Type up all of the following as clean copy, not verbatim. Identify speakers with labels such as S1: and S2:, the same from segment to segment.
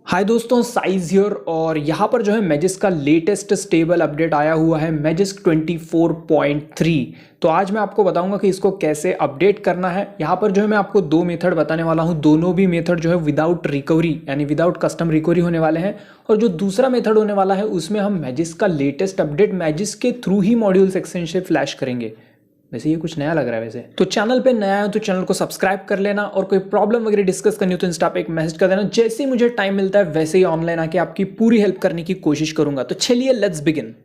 S1: हाय दोस्तों, size here. और यहाँ पर जो है मैजिस्क का लेटेस्ट स्टेबल अपडेट आया हुआ है मैजिस्क 24.3। तो आज मैं आपको बताऊंगा कि इसको कैसे अपडेट करना है। यहाँ पर जो है मैं आपको दो मेथड बताने वाला हूँ। दोनों भी मेथड जो है विदाउट रिकवरी यानी विदाउट कस्टम रिकवरी होने वाले हैं। और जो दूसरा मेथड होने वाला है उसमें हम मैजिस्क का लेटेस्ट अपडेट मैजिस्क के थ्रू ही मॉड्यूल्स एक्सचेंज से फ्लैश करेंगे। वैसे ये कुछ नया लग रहा है। वैसे तो चैनल पे नया है तो चैनल को सब्सक्राइब कर लेना, और कोई प्रॉब्लम वगैरह डिस्कस करनी हो तो इंस्टा पे एक मैसेज कर देना। जैसे ही मुझे टाइम मिलता है वैसे ही ऑनलाइन आके आपकी पूरी हेल्प करने की कोशिश करूंगा। तो चलिए लेट्स बिगिन।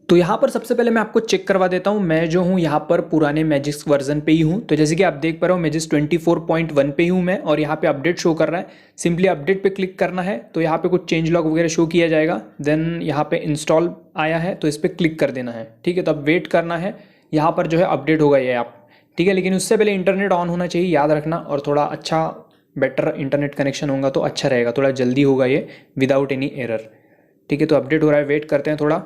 S1: तो यहाँ पर सबसे पहले मैं आपको चेक करवा देता हूँ। मैं जो हूँ यहाँ पर पुराने मैजिस्क वर्जन पे ही हूँ। तो जैसे कि आप देख पा रहे हो मैजिस्क 24.1 पे ही हूँ मैं, और यहाँ पे अपडेट शो कर रहा है। सिंपली अपडेट पे क्लिक करना है तो यहाँ पे कुछ चेंज लॉग वगैरह शो किया जाएगा। देन यहाँ पे इंस्टॉल आया है तो इस पर क्लिक कर देना है। ठीक है, तो अब वेट करना है। यहाँ पर जो है अपडेट होगा ये ऐप। ठीक है, लेकिन उससे पहले इंटरनेट ऑन होना चाहिए, याद रखना। और थोड़ा अच्छा बेटर इंटरनेट कनेक्शन होगा तो अच्छा रहेगा, थोड़ा जल्दी होगा ये विदाउट एनी एरर। ठीक है, तो अपडेट हो रहा है, वेट करते हैं थोड़ा।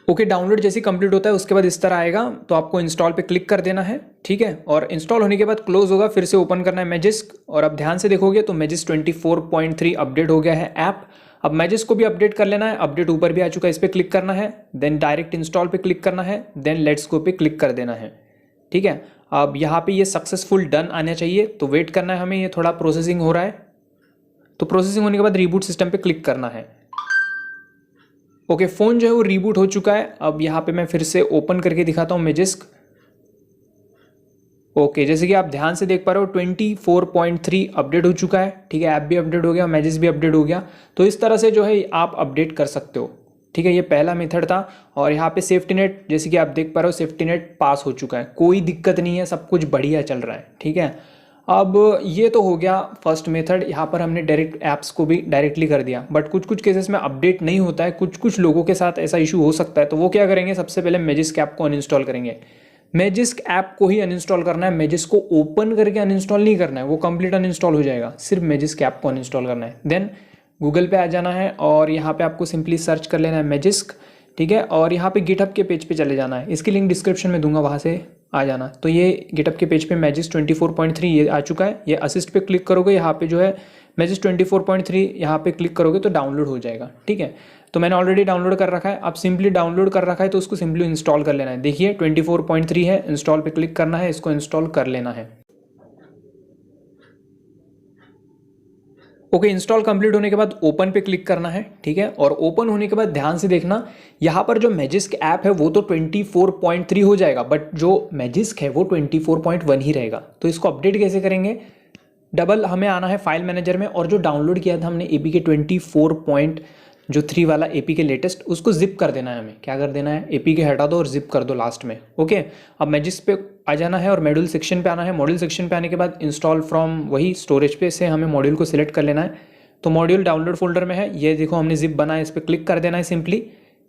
S1: ओके, डाउनलोड जैसे कंप्लीट होता है उसके बाद इस तरह आएगा। तो आपको इंस्टॉल पे क्लिक कर देना है। ठीक है, और इंस्टॉल होने के बाद क्लोज होगा, फिर से ओपन करना है मैजिस्क। और अब ध्यान से देखोगे तो मैजिस्क 24.3 अपडेट हो गया है ऐप। अब मैजिस्क को भी अपडेट कर लेना है। अपडेट ऊपर भी आ चुका है, इस पर क्लिक करना है। देन डायरेक्ट इंस्टॉल पे क्लिक करना है। देन लेट्स गो पे क्लिक कर देना है। ठीक है, अब यहाँ पे ये सक्सेसफुल डन आना चाहिए, तो वेट करना है हमें। ये थोड़ा प्रोसेसिंग हो रहा है, तो प्रोसेसिंग होने के बाद रीबूट सिस्टम पे क्लिक करना है। ओके, फ़ोन जो है वो रीबूट हो चुका है। अब यहाँ पे मैं फिर से ओपन करके दिखाता हूँ मैजिस्क। ओके, जैसे कि आप ध्यान से देख पा रहे हो 24.3 अपडेट हो चुका है। ठीक है, ऐप भी अपडेट हो गया, मैजिस्क भी अपडेट हो गया। तो इस तरह से जो है आप अपडेट कर सकते हो। ठीक है, ये पहला मेथड था। और यहाँ पे सेफ्टी नेट, जैसे कि आप देख पा रहे हो सेफ्टी नेट पास हो चुका है, कोई दिक्कत नहीं है, सब कुछ बढ़िया चल रहा है। ठीक है, अब ये तो हो गया फर्स्ट मेथड। यहाँ पर हमने डायरेक्ट ऐप्स को भी डायरेक्टली कर दिया, बट कुछ कुछ केसेस में अपडेट नहीं होता है। कुछ कुछ लोगों के साथ ऐसा इशू हो सकता है, तो वो क्या करेंगे, सबसे पहले मैजिस्क ऐप को अनइंस्टॉल करेंगे। मैजिस्क ऐप को ही अनइंस्टॉल करना है, मैजिस्क को ओपन करके अनइंस्टॉल नहीं करना है, वो कंप्लीट अनइंस्टॉल हो जाएगा। सिर्फ मैजिस्क ऐप को अनइंस्टॉल करना है। देन गूगल पे आ जाना है और यहाँ पे आपको सिंपली सर्च कर लेना है मैजिस्क। ठीक है, और यहाँ पे गिटहब के पेज पे चले जाना है, इसकी लिंक डिस्क्रिप्शन में दूंगा, वहाँ से आ जाना। तो ये गिटहब के पेज पे मैजिस्क 24.3 ये आ चुका है। ये असिस्ट पे क्लिक करोगे, यहाँ पे जो है मैजिस्क 24.3 यहाँ पे क्लिक करोगे तो डाउनलोड हो जाएगा। ठीक है, तो मैंने ऑलरेडी डाउनलोड कर रखा है। अब सिंपली डाउनलोड कर रखा है तो उसको सिंपली इंस्टॉल कर लेना है। देखिए 24.3 है, इंस्टॉल पे क्लिक करना है, इसको इंस्टॉल कर लेना है। ओके, इंस्टॉल कंप्लीट होने के बाद ओपन पे क्लिक करना है। ठीक है, और ओपन होने के बाद ध्यान से देखना, यहाँ पर जो मैजिस्क ऐप है वो तो 24.3 हो जाएगा, बट जो मैजिस्क है वो 24.1 ही रहेगा। तो इसको अपडेट कैसे करेंगे, डबल हमें आना है फाइल मैनेजर में, और जो डाउनलोड किया था हमने एपीके 24.3 वाला एपीके लेटेस्ट, उसको जिप कर देना है। हमें क्या कर देना है, एपीके हटा दो और जिप कर दो लास्ट में। ओके, अब मैजिस्क पे आ जाना है और मॉड्यूल सेक्शन पे आना है। मॉड्यूल सेक्शन पे आने के बाद इंस्टॉल फ्रॉम वही स्टोरेज पे से हमें मॉड्यूल को सिलेक्ट कर लेना है। तो मॉड्यूल डाउनलोड फोल्डर में है, ये देखो हमने जिप बनाया, इस पर क्लिक कर देना है सिंपली।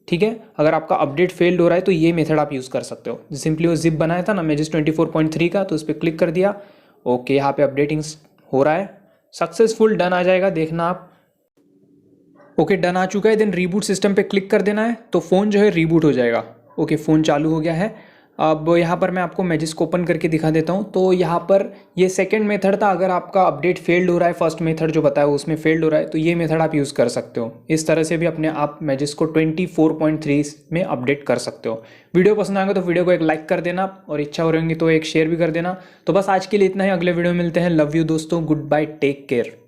S1: ठीक है, अगर आपका अपडेट फेल्ड हो रहा है तो ये मेथड आप यूज़ कर सकते हो। सिंपली वो जिप बनाया था ना मैजिस्क 24.3 का, तो उस पर क्लिक कर दिया। ओके, यहाँ पे अपडेटिंग हो रहा है, सक्सेसफुल डन आ जाएगा, देखना आप। ओके, डन आ चुका है। देन रीबूट सिस्टम पे क्लिक कर देना है, तो फ़ोन जो है रीबूट हो जाएगा। ओके, फ़ोन चालू हो गया है। अब यहाँ पर मैं आपको मैजिस्क ओपन करके दिखा देता हूँ। तो यहाँ पर ये सेकंड मेथड था। अगर आपका अपडेट फेल्ड हो रहा है, फर्स्ट मेथड जो बताया उसमें फेल्ड हो रहा है, तो ये मेथड आप यूज़ कर सकते हो। इस तरह से भी अपने आप मैजिस्क को 24.3 में अपडेट कर सकते हो। वीडियो पसंद आएगा तो वीडियो को एक लाइक कर देना, और इच्छा हो रहेंगी तो एक शेयर भी कर देना। तो बस आज के लिए इतना ही, अगले वीडियो में मिलते हैं। लव यू दोस्तों, गुड बाय, टेक केयर।